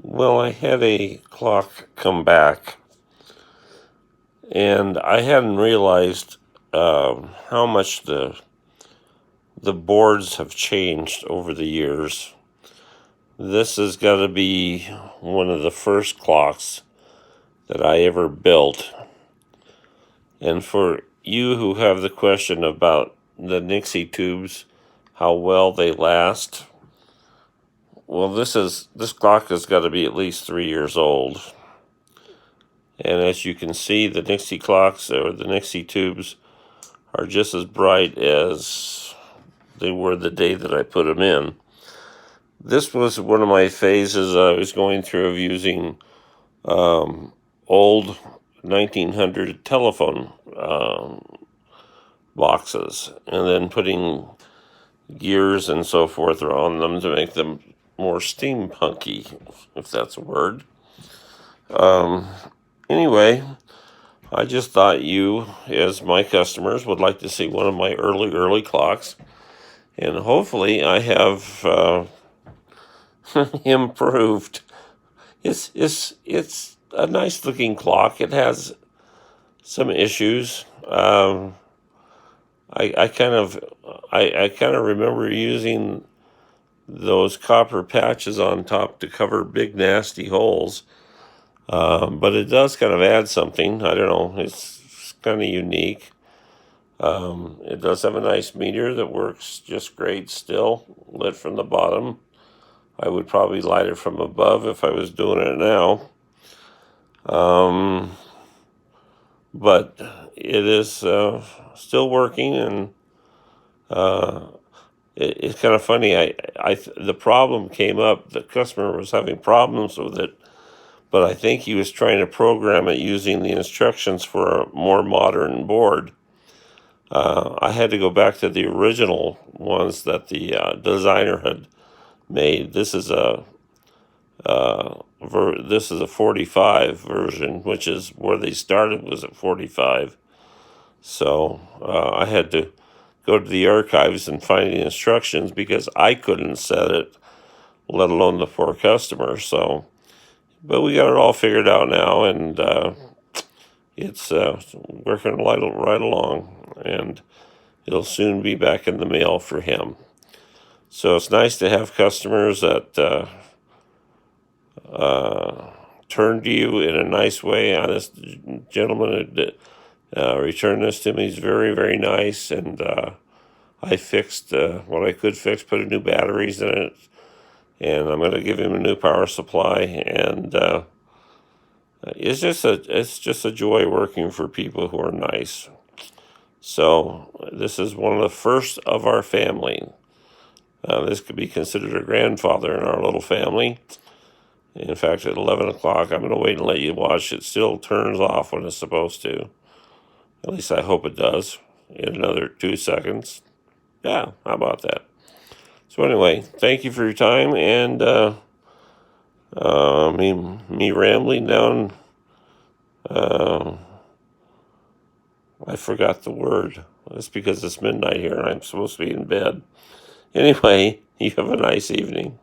Well, I had a clock come back, and I hadn't realized how much the boards have changed over the years. This has got to be one of the first clocks that I ever built. And for you who have the question about the Nixie tubes, how well they last, well, this clock has got to be at least 3 years old. And as you can see, the Nixie clocks or the Nixie tubes are just as bright as they were the day that I put them in. This was one of my phases I was going through of using old 1900 telephone boxes and then putting gears and so forth on them to make them more steampunky, if that's a word. Anyway, I just thought you, as my customers, would like to see one of my early clocks, and hopefully I have improved. It's a nice looking clock. It has some issues. I kind of remember using those copper patches on top to cover big nasty holes. But it does kind of add something. I don't know. It's kind of unique. It does have a nice meter that works just great still, lit from the bottom. I would probably light it from above if I was doing it now. But it is still working, and it's kind of funny. The problem came up. The customer was having problems with it, but I think he was trying to program it using the instructions for a more modern board. I had to go back to the original ones that the designer had made. This is a 45 version, which is where they started, was at 45. So I had to go to the archives and find the instructions because I couldn't set it, let alone the poor customer. So, but we got it all figured out now, and it's working right along, and it'll soon be back in the mail for him. So it's nice to have customers that turn to you in a nice way. This gentleman returned this to me. He's very nice, and I fixed what I could fix, put new batteries in it, and I'm going to give him a new power supply. And it's just a joy working for people who are nice. So this is one of the first of our family. This could be considered a grandfather in our little family. In fact, at 11 o'clock, I'm going to wait and let you watch. It still turns off when it's supposed to. At least I hope it does in another 2 seconds. Yeah, how about that? So anyway, thank you for your time, and me rambling down. I forgot the word. It's because it's midnight here and I'm supposed to be in bed. Anyway, you have a nice evening.